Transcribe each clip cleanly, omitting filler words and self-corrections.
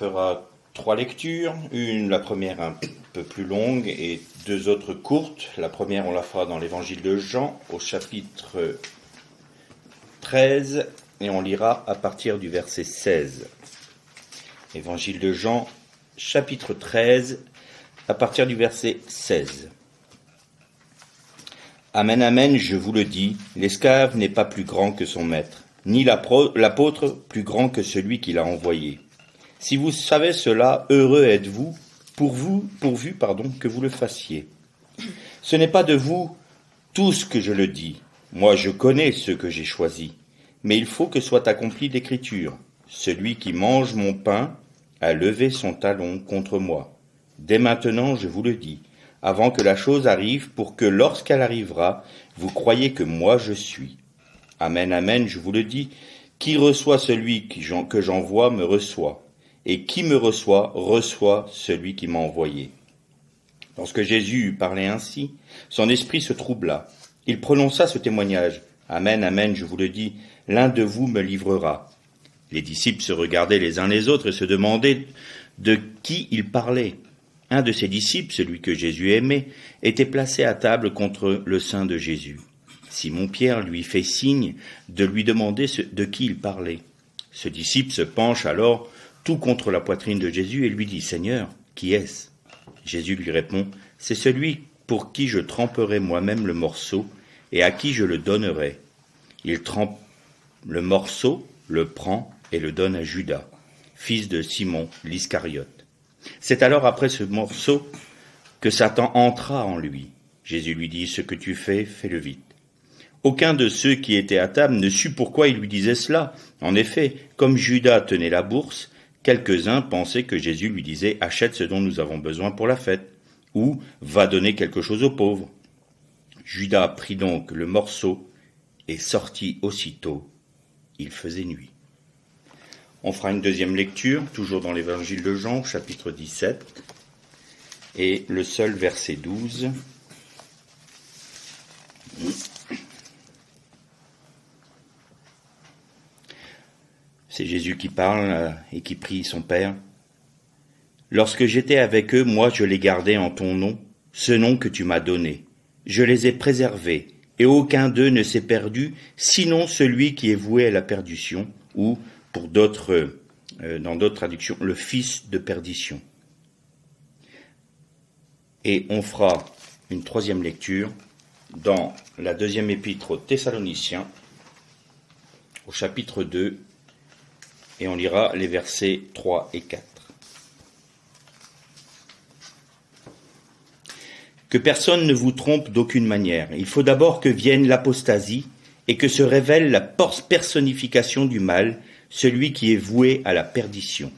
fera 3 lectures, la première un peu plus longue et 2 autres courtes. La première, on la fera dans l'évangile de Jean, au chapitre 13, et on lira à partir du verset 16. Évangile de Jean, chapitre 13, à partir du verset 16. Amen, amen, je vous le dis, l'esclave n'est pas plus grand que son maître, ni l'apôtre plus grand que celui qui l'a envoyé. Si vous savez cela, heureux êtes-vous, pourvu que vous le fassiez. Ce n'est pas de vous tous que je le dis. Moi, je connais ceux que j'ai choisis. Mais il faut que soit accomplie l'Écriture. Celui qui mange mon pain a levé son talon contre moi. Dès maintenant, je vous le dis, avant que la chose arrive, pour que lorsqu'elle arrivera, vous croyiez que moi je suis. Amen, amen, je vous le dis, qui reçoit celui que j'envoie me reçoit. Et qui me reçoit, reçoit celui qui m'a envoyé. Lorsque Jésus eut parlé ainsi, son esprit se troubla. Il prononça ce témoignage. Amen, amen, je vous le dis, l'un de vous me livrera. Les disciples se regardaient les uns les autres et se demandaient de qui il parlait. Un de ses disciples, celui que Jésus aimait, était placé à table contre le sein de Jésus. Simon-Pierre lui fait signe de lui demander de qui il parlait. Ce disciple se penche alors tout contre la poitrine de Jésus et lui dit « Seigneur, qui est-ce » Jésus lui répond « C'est celui pour qui je tremperai moi-même le morceau et à qui je le donnerai. » Il trempe le morceau, le prend et le donne à Judas, fils de Simon l'Iscariote. C'est alors après ce morceau que Satan entra en lui. Jésus lui dit « Ce que tu fais, fais-le vite. » Aucun de ceux qui étaient à table ne sut pourquoi il lui disait cela. En effet, comme Judas tenait la bourse, quelques-uns pensaient que Jésus lui disait « Achète ce dont nous avons besoin pour la fête » ou « Va donner quelque chose aux pauvres ». Judas prit donc le morceau et sortit aussitôt. Il faisait nuit. On fera une deuxième lecture, toujours dans l'évangile de Jean, chapitre 17, et le seul verset 12. C'est Jésus qui parle et qui prie son Père. « Lorsque j'étais avec eux, moi je les gardais en ton nom, ce nom que tu m'as donné. Je les ai préservés, et aucun d'eux ne s'est perdu, sinon celui qui est voué à la perdition, ou, pour d'autres, dans d'autres traductions, le fils de perdition. » Et on fera une troisième lecture dans la deuxième épître aux Thessaloniciens, au chapitre 2, et on lira les versets 3 et 4. Que personne ne vous trompe d'aucune manière. Il faut d'abord que vienne l'apostasie et que se révèle la personnification du mal, celui qui est voué à la perdition.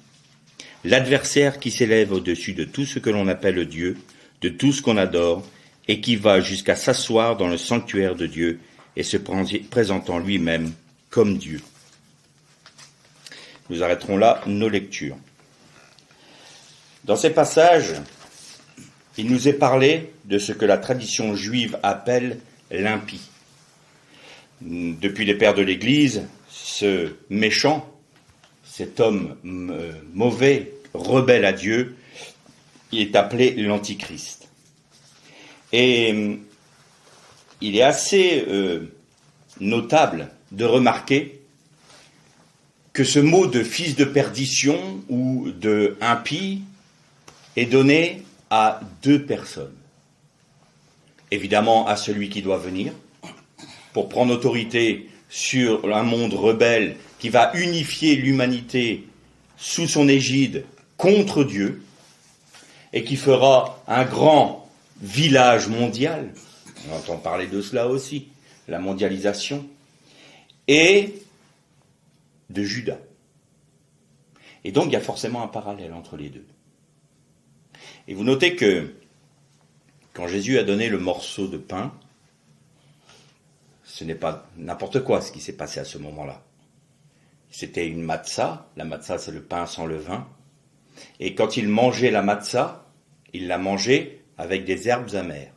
L'adversaire qui s'élève au-dessus de tout ce que l'on appelle Dieu, de tout ce qu'on adore, et qui va jusqu'à s'asseoir dans le sanctuaire de Dieu et se présentant lui-même comme Dieu. Nous arrêterons là nos lectures. Dans ces passages, il nous est parlé de ce que la tradition juive appelle l'impie. Depuis les pères de l'Église, ce méchant, cet homme mauvais, rebelle à Dieu, est appelé l'Antichrist. Et il est assez notable de remarquer que ce mot de fils de perdition ou de impie est donné à 2 personnes. Évidemment à celui qui doit venir pour prendre autorité sur un monde rebelle qui va unifier l'humanité sous son égide contre Dieu et qui fera un grand village mondial. On entend parler de cela aussi, la mondialisation, et de Judas. Et donc il y a forcément un parallèle entre les deux. Et vous notez que quand Jésus a donné le morceau de pain, ce n'est pas n'importe quoi ce qui s'est passé à ce moment-là. C'était une matzah. La matzah, c'est le pain sans levain. Et quand il mangeait la matzah, il la mangeait avec des herbes amères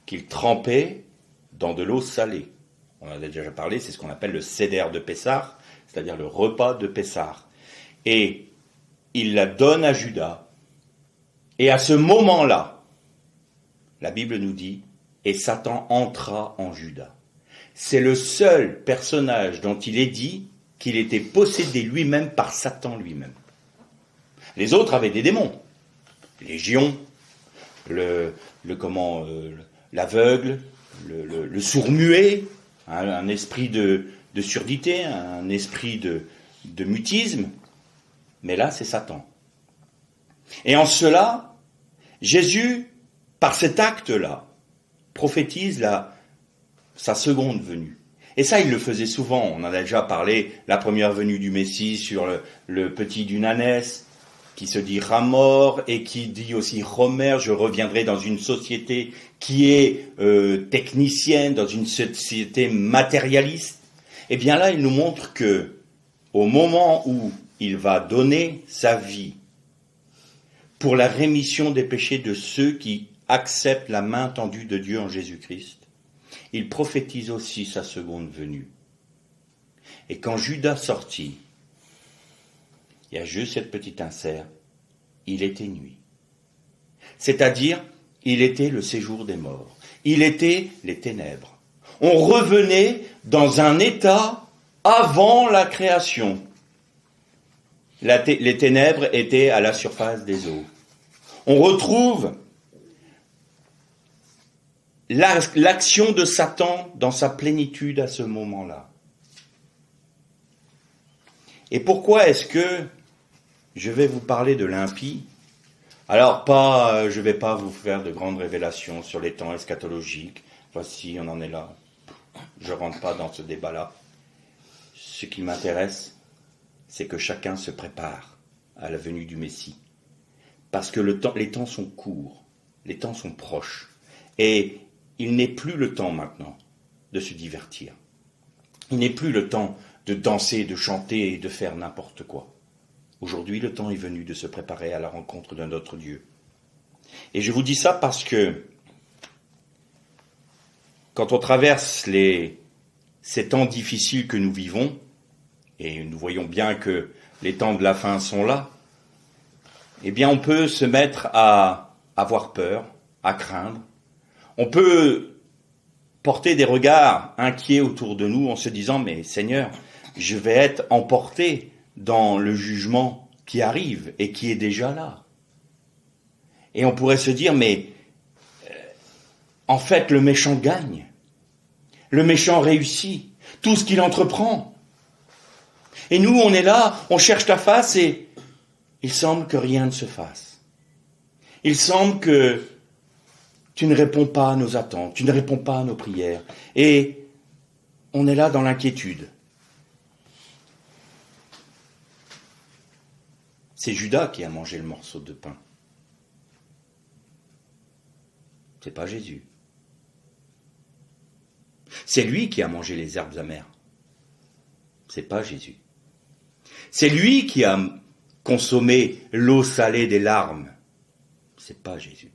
qu'il trempait dans de l'eau salée. On en a déjà parlé, c'est ce qu'on appelle le seder de Pessah, c'est-à-dire le repas de Pessah. Et il la donne à Judas. Et à ce moment-là, la Bible nous dit, et Satan entra en Judas. C'est le seul personnage dont il est dit qu'il était possédé lui-même par Satan lui-même. Les autres avaient des démons. Légion, l'aveugle, le sourd-muet, un esprit de surdité, un esprit de mutisme. Mais là, c'est Satan. Et en cela, Jésus, par cet acte-là, prophétise sa seconde venue. Et ça, il le faisait souvent. On en a déjà parlé, la première venue du Messie sur le petit d'Unanès, qui se dit Ramor, et qui dit aussi Homer, je reviendrai dans une société qui est technicienne, dans une société matérialiste. Et bien là, il nous montre que, au moment où il va donner sa vie pour la rémission des péchés de ceux qui acceptent la main tendue de Dieu en Jésus-Christ, il prophétise aussi sa seconde venue. Et quand Judas sortit, il y a juste cette petite insert, il était nuit. C'est-à-dire, il était le séjour des morts. Il était les ténèbres. On revenait dans un état avant la création. Les ténèbres étaient à la surface des eaux. On retrouve l'action de Satan dans sa plénitude à ce moment-là. Et pourquoi est-ce que je vais vous parler de l'impie? Alors je ne vais pas vous faire de grandes révélations sur les temps eschatologiques. Voici, on en est là. Je ne rentre pas dans ce débat-là. Ce qui m'intéresse, c'est que chacun se prépare à la venue du Messie. Parce que les temps sont courts, les temps sont proches. Et il n'est plus le temps maintenant de se divertir. Il n'est plus le temps de danser, de chanter et de faire n'importe quoi. Aujourd'hui, le temps est venu de se préparer à la rencontre de notre Dieu. Et je vous dis ça parce que quand on traverse ces temps difficiles que nous vivons, et nous voyons bien que les temps de la fin sont là, eh bien on peut se mettre à avoir peur, à craindre. On peut porter des regards inquiets autour de nous en se disant « Mais Seigneur, je vais être emporté dans le jugement qui arrive et qui est déjà là. » Et on pourrait se dire « Mais en fait, le méchant gagne. Le méchant réussit. Tout ce qu'il entreprend. » Et nous, on est là, on cherche ta face et il semble que rien ne se fasse. Il semble que tu ne réponds pas à nos attentes, tu ne réponds pas à nos prières. Et on est là dans l'inquiétude. C'est Judas qui a mangé le morceau de pain. C'est pas Jésus. C'est lui qui a mangé les herbes amères. C'est pas Jésus. C'est lui qui a consommé l'eau salée des larmes. C'est pas Jésus.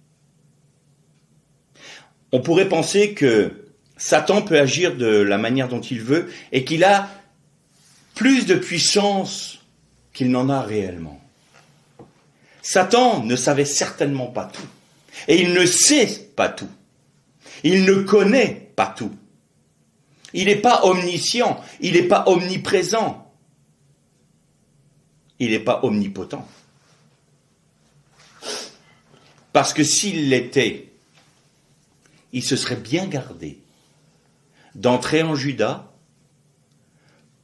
On pourrait penser que Satan peut agir de la manière dont il veut et qu'il a plus de puissance qu'il n'en a réellement. Satan ne savait certainement pas tout. Et il ne sait pas tout. Il ne connaît pas tout. Il n'est pas omniscient. Il n'est pas omniprésent. Il n'est pas omnipotent. Parce que s'il l'était, il se serait bien gardé d'entrer en Judas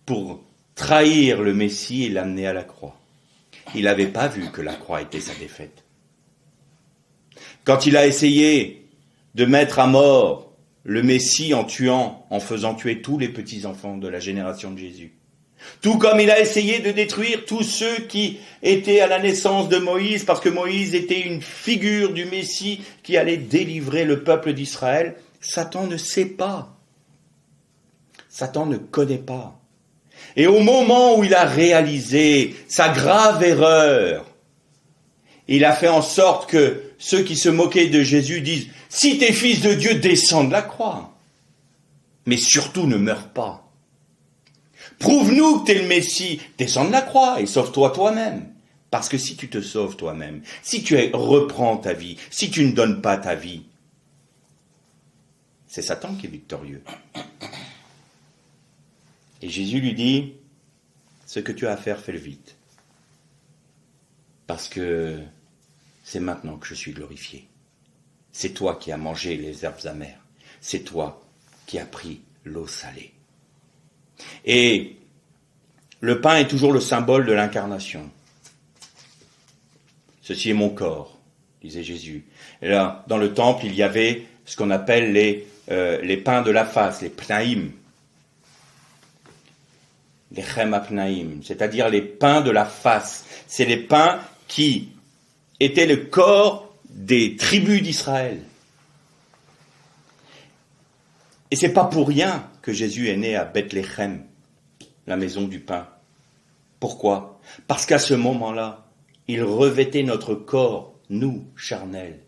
pour trahir le Messie et l'amener à la croix. Il n'avait pas vu que la croix était sa défaite. Quand il a essayé de mettre à mort le Messie en faisant tuer tous les petits-enfants de la génération de Jésus, tout comme il a essayé de détruire tous ceux qui étaient à la naissance de Moïse, parce que Moïse était une figure du Messie qui allait délivrer le peuple d'Israël, Satan ne sait pas. Satan ne connaît pas. Et au moment où il a réalisé sa grave erreur, il a fait en sorte que ceux qui se moquaient de Jésus disent « Si t'es fils de Dieu, descends de la croix. Mais surtout ne meurs pas. Prouve-nous que t'es le Messie, descends de la croix et sauve-toi toi-même. » Parce que si tu te sauves toi-même, si tu reprends ta vie, si tu ne donnes pas ta vie, c'est Satan qui est victorieux. Et Jésus lui dit, ce que tu as à faire, fais-le vite. Parce que c'est maintenant que je suis glorifié. C'est toi qui as mangé les herbes amères. C'est toi qui as pris l'eau salée. Et le pain est toujours le symbole de l'incarnation. Ceci est mon corps, disait Jésus. Et là, dans le temple, il y avait ce qu'on appelle les pains de la face, les pnaïm. Les chem apnaïm, c'est-à-dire les pains de la face. C'est les pains qui étaient le corps des tribus d'Israël. Et c'est pas pour rien que Jésus est né à Bethléem, la maison du pain. Pourquoi? Parce qu'à ce moment-là, il revêtait notre corps, nous, charnels,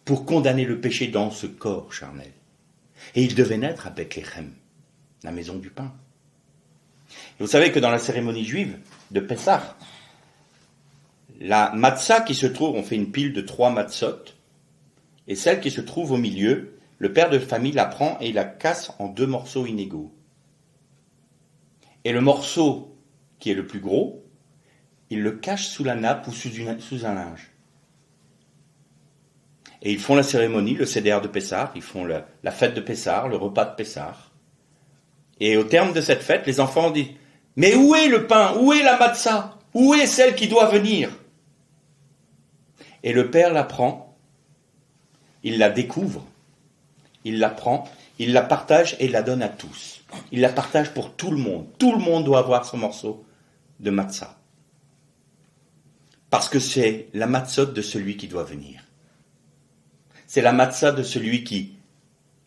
pour condamner le péché dans ce corps charnel. Et il devait naître à Bethléem, la maison du pain. Et vous savez que dans la cérémonie juive de Pessah, la matzah qui se trouve, on fait une pile de 3 matzot, et celle qui se trouve au milieu, le père de famille la prend et il la casse en 2 morceaux inégaux. Et le morceau qui est le plus gros, il le cache sous la nappe ou sous un linge. Et ils font la cérémonie, le seder de Pessah, ils font la fête de Pessah, le repas de Pessah. Et au terme de cette fête, les enfants disent « Mais où est le pain? Où est la matzah? Où est celle qui doit venir ?» Et le père la prend, il la découvre, il la prend, il la partage et il la donne à tous. Il la partage pour tout le monde. Tout le monde doit avoir son morceau de matzah. Parce que c'est la matzot de celui qui doit venir. C'est la matzah de celui qui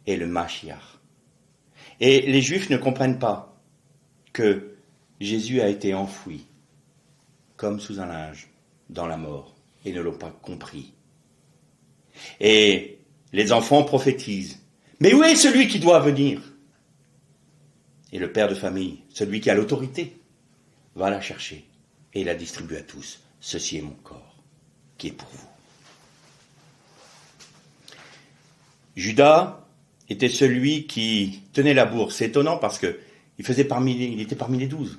est le Mashiach. Et les Juifs ne comprennent pas que Jésus a été enfoui, comme sous un linge, dans la mort, et ne l'ont pas compris. Et les enfants prophétisent. Mais où est celui qui doit venir? Et le père de famille, celui qui a l'autorité, va la chercher et la distribue à tous. Ceci est mon corps, qui est pour vous. Judas était celui qui tenait la bourse. C'est étonnant parce que il était parmi les 12.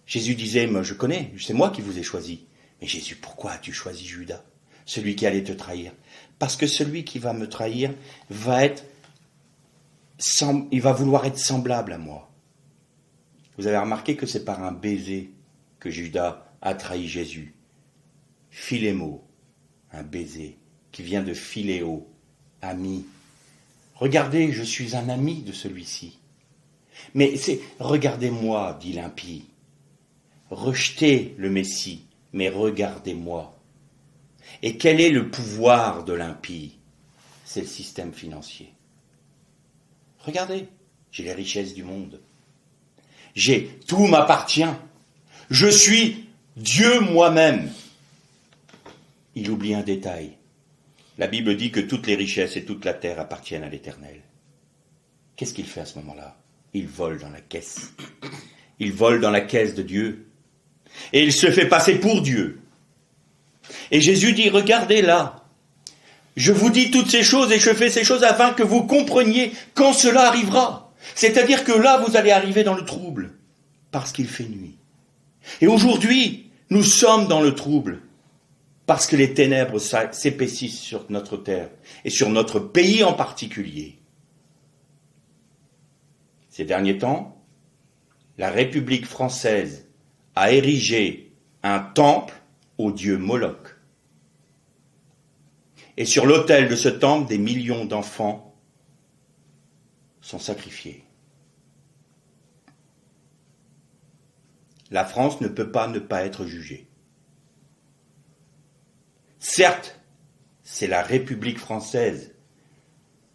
Jésus disait, moi, je connais, c'est moi qui vous ai choisi. Mais Jésus, pourquoi as-tu choisi Judas, celui qui allait te trahir? Parce que celui qui va me trahir il va vouloir être semblable à moi. Vous avez remarqué que c'est par un baiser que Judas a trahi Jésus. Philémo, un baiser qui vient de philéo, ami. Regardez, je suis un ami de celui-ci. Mais regardez-moi, dit l'impie. Rejetez le Messie, mais regardez-moi. Et quel est le pouvoir de l'impie? C'est le système financier. Regardez, j'ai les richesses du monde. Tout m'appartient. Je suis Dieu moi-même. Il oublie un détail. La Bible dit que toutes les richesses et toute la terre appartiennent à l'Éternel. Qu'est-ce qu'il fait à ce moment-là? Il vole dans la caisse. Il vole dans la caisse de Dieu. Et il se fait passer pour Dieu. Et Jésus dit, regardez là, je vous dis toutes ces choses et je fais ces choses afin que vous compreniez quand cela arrivera. C'est-à-dire que là, vous allez arriver dans le trouble, parce qu'il fait nuit. Et aujourd'hui, nous sommes dans le trouble, parce que les ténèbres s'épaississent sur notre terre, et sur notre pays en particulier. Ces derniers temps, la République française a érigé un temple au dieu Moloch. Et sur l'autel de ce temple, des millions d'enfants sont sacrifiés. La France ne peut pas ne pas être jugée. Certes, c'est la République française,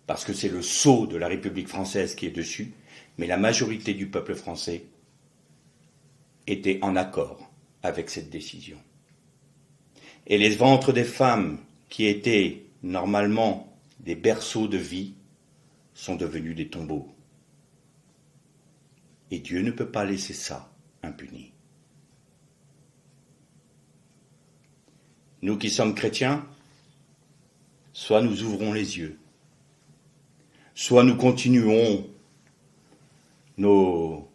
parce que c'est le sceau de la République française qui est dessus, mais la majorité du peuple français était en accord avec cette décision. Et les ventres des femmes qui étaient normalement des berceaux de vie sont devenus des tombeaux. Et Dieu ne peut pas laisser ça impuni. nous qui sommes chrétiens, soit nous ouvrons les yeux, soit nous continuons nos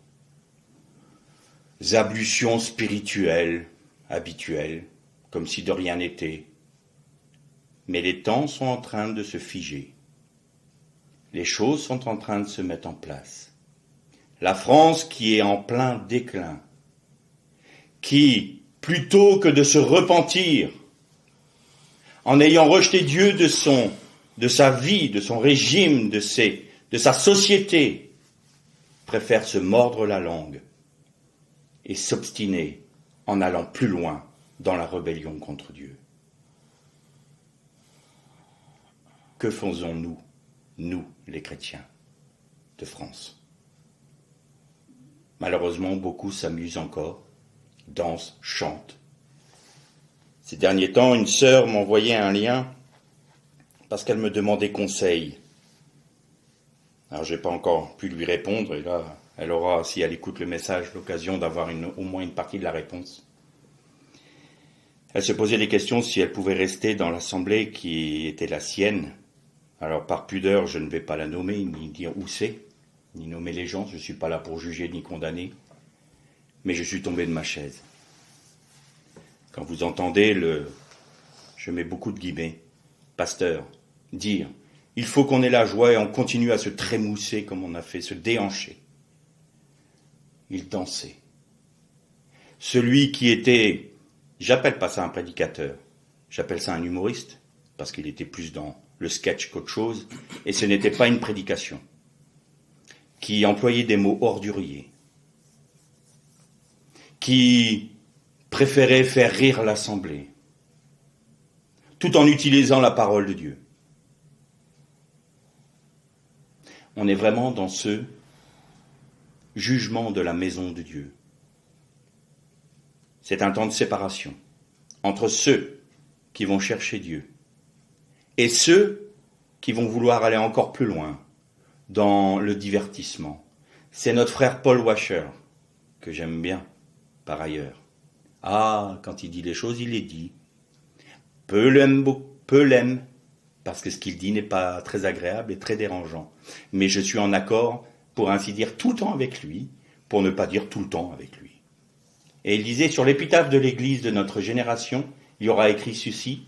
ablutions spirituelles habituelles, comme si de rien n'était. Mais les temps sont en train de se figer. Les choses sont en train de se mettre en place. La France qui est en plein déclin, qui, plutôt que de se repentir, en ayant rejeté Dieu de sa vie, de son régime, de sa société, préfère se mordre la langue et s'obstiner en allant plus loin dans la rébellion contre Dieu. Que faisons-nous, nous, les chrétiens de France? Malheureusement, beaucoup s'amusent encore, dansent, chantent. Ces derniers temps, une sœur m'envoyait un lien parce qu'elle me demandait conseil. Alors, je n'ai pas encore pu lui répondre, et là, elle aura, si elle écoute le message, l'occasion d'avoir au moins une partie de la réponse. Elle se posait des questions si elle pouvait rester dans l'assemblée qui était la sienne. Alors, par pudeur, je ne vais pas la nommer, ni dire où c'est, ni nommer les gens, je ne suis pas là pour juger ni condamner, mais je suis tombé de ma chaise. Quand vous entendez je mets beaucoup de guillemets, pasteur, dire « il faut qu'on ait la joie et on continue à se trémousser comme on a fait, se déhancher ». Il dansait. Celui qui était, j'appelle pas ça un prédicateur, j'appelle ça un humoriste, parce qu'il était plus dans le sketch qu'autre chose, et ce n'était pas une prédication, qui employait des mots orduriers, qui préférait faire rire l'assemblée, tout en utilisant la parole de Dieu. On est vraiment dans ce jugement de la maison de Dieu. C'est un temps de séparation entre ceux qui vont chercher Dieu et ceux qui vont vouloir aller encore plus loin dans le divertissement. C'est notre frère Paul Washer, que j'aime bien par ailleurs. Ah, quand il dit les choses, il les dit. Peu l'aime, parce que ce qu'il dit n'est pas très agréable et très dérangeant. Mais je suis en accord, pour ainsi dire, tout le temps avec lui, pour ne pas dire tout le temps avec lui. Et il disait, sur l'épitaphe de l'Église de notre génération, il y aura écrit ceci,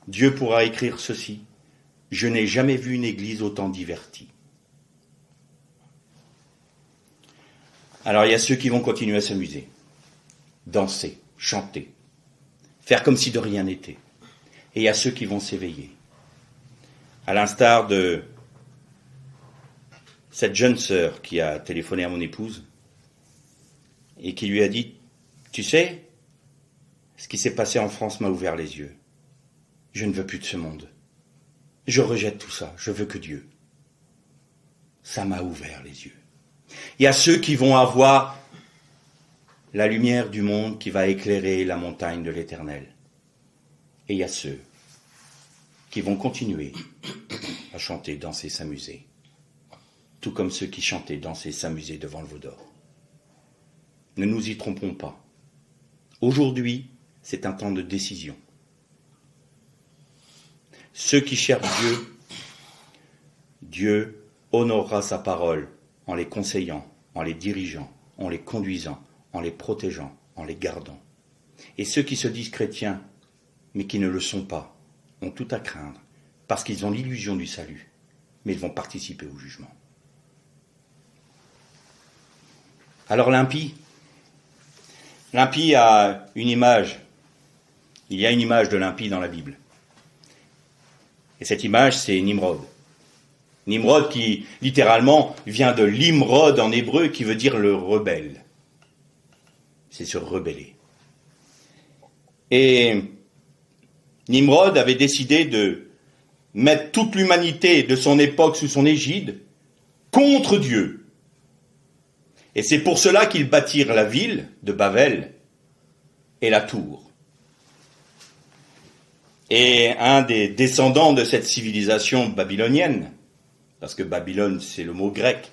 Dieu pourra écrire ceci, je n'ai jamais vu une Église autant divertie. Alors il y a ceux qui vont continuer à s'amuser, danser, chanter, faire comme si de rien n'était. Et il y a ceux qui vont s'éveiller. À l'instar de cette jeune sœur qui a téléphoné à mon épouse et qui lui a dit « Tu sais, ce qui s'est passé en France m'a ouvert les yeux. Je ne veux plus de ce monde. Je rejette tout ça. Je veux que Dieu. » Ça m'a ouvert les yeux. Il y a ceux qui vont avoir la lumière du monde qui va éclairer la montagne de l'Éternel. Et il y a ceux qui vont continuer à chanter, danser, s'amuser. Tout comme ceux qui chantaient, dansaient, s'amusaient devant le veau d'or. Ne nous y trompons pas. Aujourd'hui, c'est un temps de décision. Ceux qui cherchent Dieu, Dieu honorera sa parole en les conseillant, en les dirigeant, en les conduisant, en les protégeant, en les gardant. Et ceux qui se disent chrétiens, mais qui ne le sont pas, ont tout à craindre, parce qu'ils ont l'illusion du salut, mais ils vont participer au jugement. Alors l'impie a une image. Il y a une image de l'impie dans la Bible. Et cette image, c'est Nimrod. Nimrod qui, littéralement, vient de l'Imrod en hébreu, qui veut dire le rebelle. C'est se rebeller. Et Nimrod avait décidé de mettre toute l'humanité de son époque sous son égide contre Dieu. Et c'est pour cela qu'ils bâtirent la ville de Babel et la tour. Et un des descendants de cette civilisation babylonienne, parce que Babylone c'est le mot grec,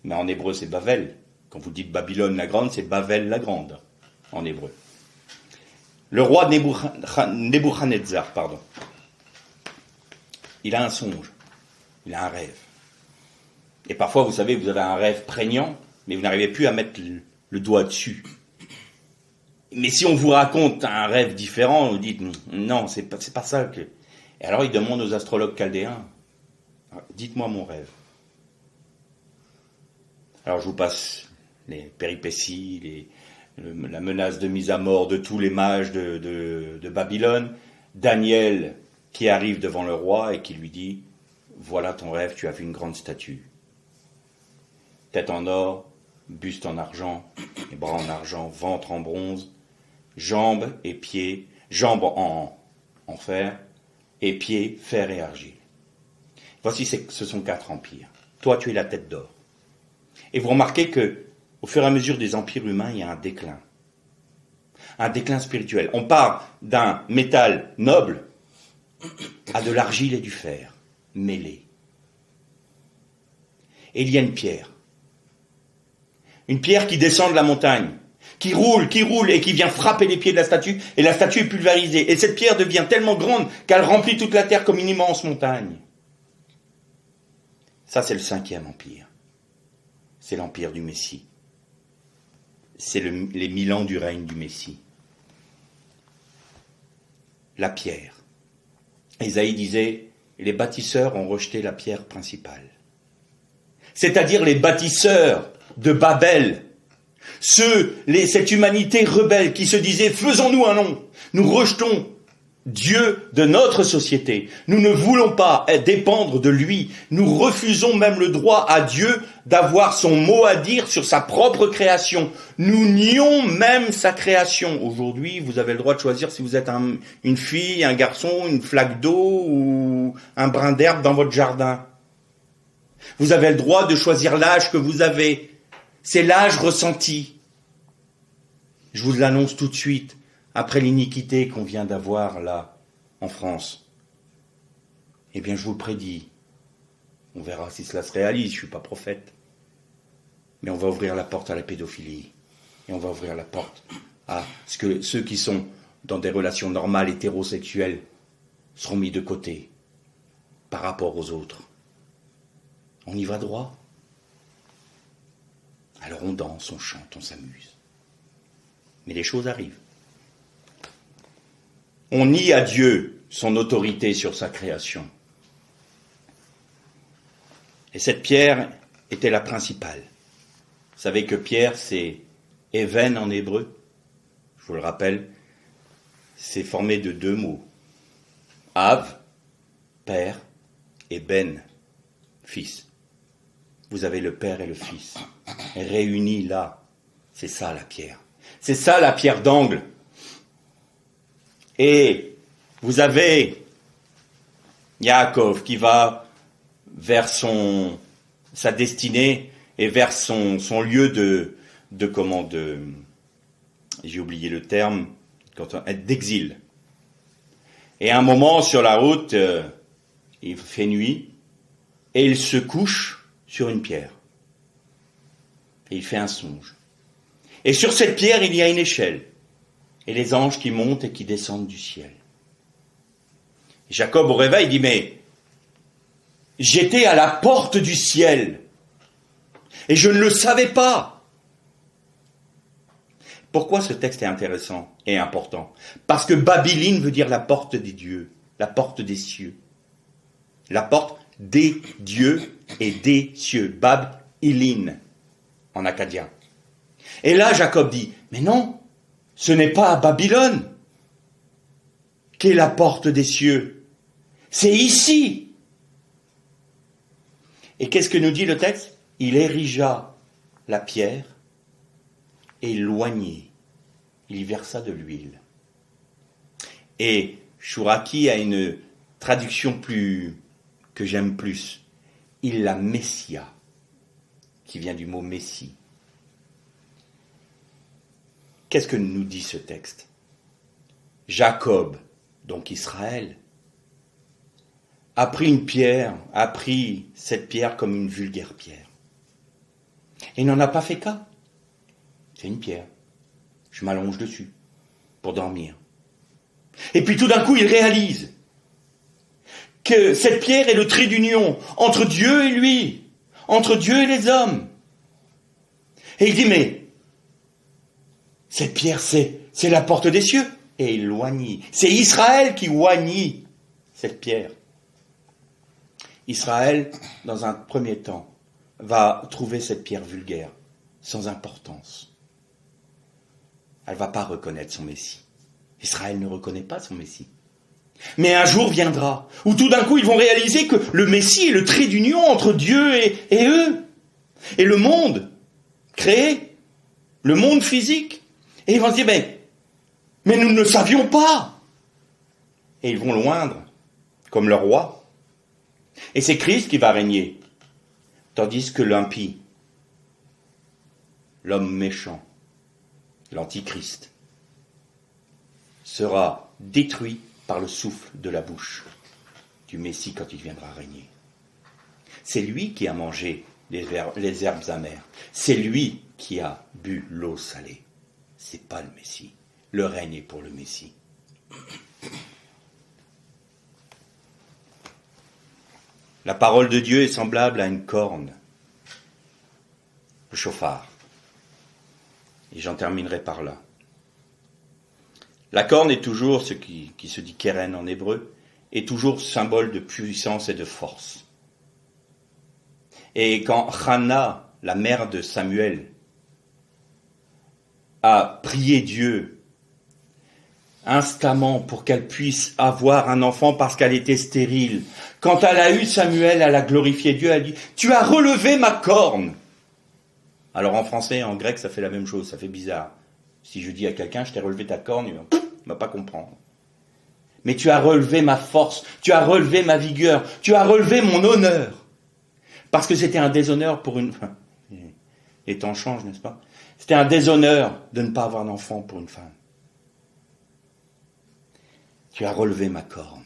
mais en hébreu c'est Bavel. Quand vous dites Babylone la grande, c'est Bavel la grande en hébreu. le roi Nebuchadnezzar, il a un songe, il a un rêve. Et parfois, vous savez, vous avez un rêve prégnant, mais vous n'arrivez plus à mettre le doigt dessus. Mais si on vous raconte un rêve différent, vous dites non, c'est pas ça que. Et alors il demande aux astrologues chaldéens, dites-moi mon rêve. Alors je vous passe les péripéties, la menace de mise à mort de tous les mages de Babylone, Daniel qui arrive devant le roi et qui lui dit, voilà ton rêve, tu as vu une grande statue. Tête en or, buste en argent, les bras en argent, ventre en bronze, jambes et pieds, jambes en fer, et pieds, fer et argile. Voici, ce sont 4 empires. Toi, tu es la tête d'or. Et vous remarquez que, au fur et à mesure des empires humains, il y a un déclin spirituel. On part d'un métal noble à de l'argile et du fer, mêlés. Et il y a une pierre qui descend de la montagne, qui roule et qui vient frapper les pieds de la statue, et la statue est pulvérisée. Et cette pierre devient tellement grande qu'elle remplit toute la terre comme une immense montagne. Ça, c'est le 5e empire. C'est l'empire du Messie. C'est les 1000 ans du règne du Messie. La pierre. Isaïe disait, les bâtisseurs ont rejeté la pierre principale. C'est-à-dire les bâtisseurs de Babel. Cette humanité rebelle qui se disait, faisons-nous un nom. Nous rejetons Dieu de notre société. Nous ne voulons pas dépendre de lui. Nous refusons même le droit à Dieu d'avoir son mot à dire sur sa propre création. Nous nions même sa création. Aujourd'hui, vous avez le droit de choisir si vous êtes une fille, un garçon, une flaque d'eau ou un brin d'herbe dans votre jardin. Vous avez le droit de choisir l'âge que vous avez. C'est l'âge ressenti. Je vous l'annonce tout de suite, après l'iniquité qu'on vient d'avoir là, en France. Eh bien, je vous le prédis. On verra si cela se réalise, je ne suis pas prophète. Mais on va ouvrir la porte à la pédophilie. Et on va ouvrir la porte à ce que ceux qui sont dans des relations normales, hétérosexuelles, seront mis de côté par rapport aux autres. On y va droit. Alors on danse, on chante, on s'amuse. Mais les choses arrivent. On nie à Dieu son autorité sur sa création. Et cette pierre était la principale. Vous savez que pierre, c'est Even en hébreu. Je vous le rappelle, c'est formé de 2 mots. Av, père, et Ben, fils. Vous avez le père et le fils, réunis là. C'est ça la pierre. C'est ça la pierre d'angle. Et vous avez Yaakov qui va vers sa destinée et vers son lieu j'ai oublié le terme, d'exil. Et à un moment sur la route, il fait nuit et il se couche sur une pierre. Et il fait un songe. Et sur cette pierre, il y a une échelle. Et les anges qui montent et qui descendent du ciel. Et Jacob, au réveil, dit, mais j'étais à la porte du ciel. Et je ne le savais pas. Pourquoi ce texte est intéressant et important? Parce que Babylone veut dire la porte des dieux, la porte des cieux. La porte des dieux et des cieux. Bab Ilin, en acadien. Et là, Jacob dit, mais non, ce n'est pas à Babylone qu'est la porte des cieux. C'est ici. Et qu'est-ce que nous dit le texte? Il érigea la pierre et il l'oignit. Il y versa de l'huile. Et Chouraki a une traduction que j'aime plus. Il la messia, qui vient du mot messie. Qu'est-ce que nous dit ce texte? Jacob, donc Israël, a pris cette pierre comme une vulgaire pierre. Et il n'en a pas fait cas. C'est une pierre. Je m'allonge dessus pour dormir. Et puis tout d'un coup, il réalise que cette pierre est le trait d'union entre Dieu et lui, entre Dieu et les hommes. Et il dit, mais cette pierre, c'est la porte des cieux. Et il oignit. C'est Israël qui oignit cette pierre. Israël, dans un premier temps, va trouver cette pierre vulgaire, sans importance. Elle ne va pas reconnaître son Messie. Israël ne reconnaît pas son Messie. Mais un jour viendra, où tout d'un coup ils vont réaliser que le Messie est le trait d'union entre Dieu et eux. Et le monde créé, le monde physique. Et ils vont se dire, mais nous ne le savions pas. Et ils vont l'oindre comme leur roi. Et c'est Christ qui va régner. Tandis que l'impie, l'homme méchant, l'antichrist, sera détruit par le souffle de la bouche du Messie quand il viendra régner. C'est lui qui a mangé les herbes amères. C'est lui qui a bu l'eau salée. C'est pas le Messie. Le règne est pour le Messie. La parole de Dieu est semblable à une corne, le chauffard. Et j'en terminerai par là. La corne est toujours, ce qui se dit keren en hébreu, est toujours symbole de puissance et de force. Et quand Hannah, la mère de Samuel, a prié Dieu instamment pour qu'elle puisse avoir un enfant parce qu'elle était stérile, quand elle a eu Samuel, elle a glorifié Dieu, elle a dit « Tu as relevé ma corne !» Alors en français et en grec, ça fait la même chose, ça fait bizarre. Si je dis à quelqu'un « Je t'ai relevé ta corne », il ne va pas comprendre. Mais tu as relevé ma force, tu as relevé ma vigueur, tu as relevé mon honneur. Parce que c'était un déshonneur pour une... Enfin, les temps changent, n'est-ce pas? C'était un déshonneur de ne pas avoir d'enfant pour une femme. Tu as relevé ma corne.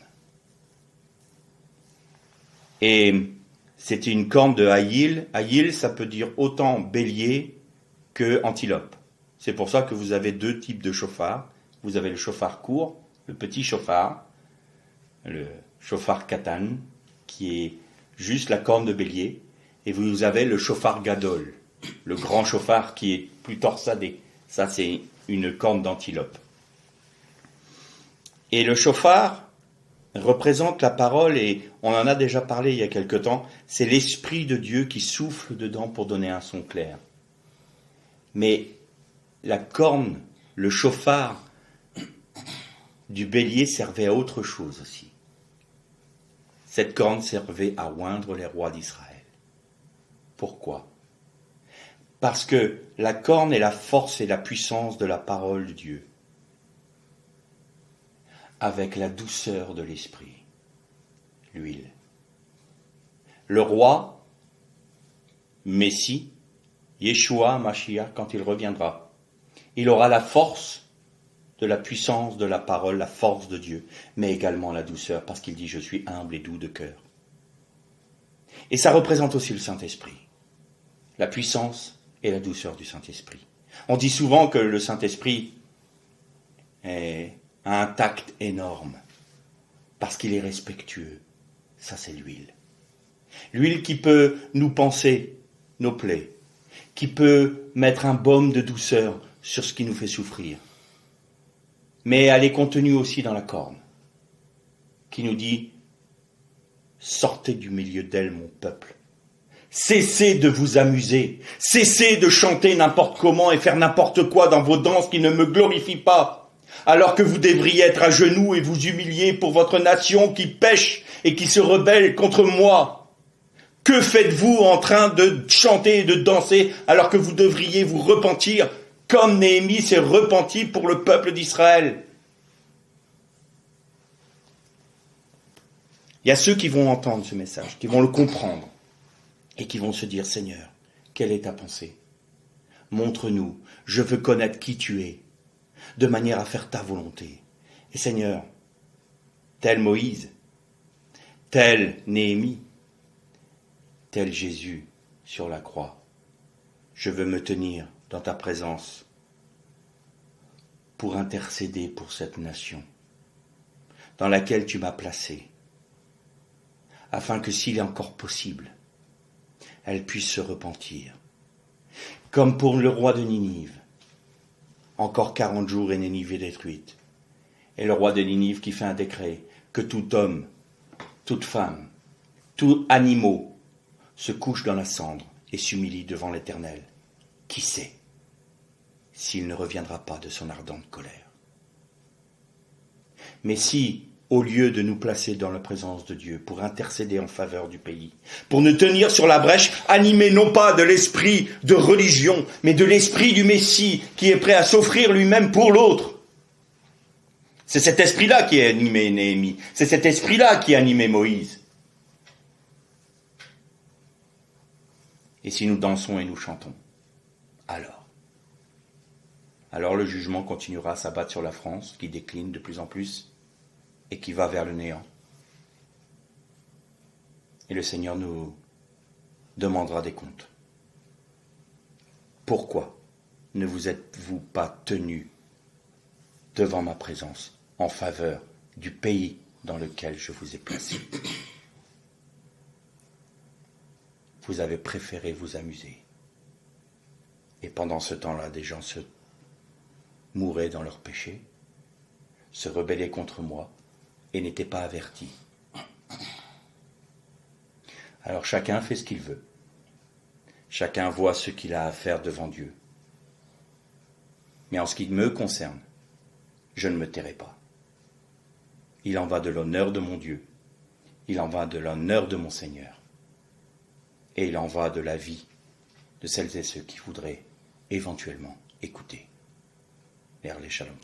Et c'était une corne de Haïl. Haïl, ça peut dire autant bélier que antilope. C'est pour ça que vous avez deux types de chauffards. Vous avez le chauffard court, le petit chauffard, le chauffard katan, qui est juste la corne de bélier, et vous avez le chauffard gadol, le grand chauffard qui est plus torsadé. Ça, c'est une corne d'antilope. Et le chauffard représente la parole, et on en a déjà parlé il y a quelque temps, c'est l'Esprit de Dieu qui souffle dedans pour donner un son clair. Mais la corne, le chauffard du bélier servait à autre chose aussi. Cette corne servait à oindre les rois d'Israël. Pourquoi? Parce que la corne est la force et la puissance de la parole de Dieu, avec la douceur de l'esprit, l'huile. Le roi, Messie, Yeshua, Mashiach, quand il reviendra, il aura la force de la puissance de la parole, la force de Dieu, mais également la douceur, parce qu'il dit « Je suis humble et doux de cœur ». Et ça représente aussi le Saint-Esprit, la puissance et la douceur du Saint-Esprit. On dit souvent que le Saint-Esprit a un tact énorme, parce qu'il est respectueux. Ça, c'est l'huile. L'huile qui peut nous panser nos plaies, qui peut mettre un baume de douceur sur ce qui nous fait souffrir. Mais elle est contenue aussi dans la corne, qui nous dit « Sortez du milieu d'elle, mon peuple. Cessez de vous amuser, cessez de chanter n'importe comment et faire n'importe quoi dans vos danses qui ne me glorifient pas, alors que vous devriez être à genoux et vous humilier pour votre nation qui pêche et qui se rebelle contre moi. Que faites-vous en train de chanter et de danser alors que vous devriez vous repentir comme Néhémie s'est repenti pour le peuple d'Israël? Il y a ceux qui vont entendre ce message, qui vont le comprendre et qui vont se dire « Seigneur, quelle est ta pensée? Montre-nous, je veux connaître qui tu es, de manière à faire ta volonté. » Et Seigneur, tel Moïse, tel Néhémie, tel Jésus sur la croix, je veux me tenir dans ta présence pour intercéder pour cette nation, dans laquelle tu m'as placée, afin que s'il est encore possible, elle puisse se repentir. Comme pour le roi de Ninive, encore 40 jours et Ninive est détruite. Et le roi de Ninive qui fait un décret que tout homme, toute femme, tout animal se couche dans la cendre et s'humilie devant l'Éternel. Qui sait s'il ne reviendra pas de son ardente colère? Mais si, au lieu de nous placer dans la présence de Dieu pour intercéder en faveur du pays, pour nous tenir sur la brèche, animés non pas de l'esprit de religion, mais de l'esprit du Messie qui est prêt à s'offrir lui-même pour l'autre, c'est cet esprit-là qui a animé Néhémie, c'est cet esprit-là qui a animé Moïse. Et si nous dansons et nous chantons, alors le jugement continuera à s'abattre sur la France, qui décline de plus en plus et qui va vers le néant. Et le Seigneur nous demandera des comptes. Pourquoi ne vous êtes-vous pas tenus devant ma présence en faveur du pays dans lequel je vous ai placé? Vous avez préféré vous amuser. Et pendant ce temps-là, des gens se mouraient dans leurs péchés, se rebellaient contre moi et n'étaient pas avertis. Alors chacun fait ce qu'il veut. Chacun voit ce qu'il a à faire devant Dieu. Mais en ce qui me concerne, je ne me tairai pas. Il en va de l'honneur de mon Dieu. Il en va de l'honneur de mon Seigneur. Et il en va de la vie de celles et ceux qui voudraient éventuellement écouter. Vers les shalom.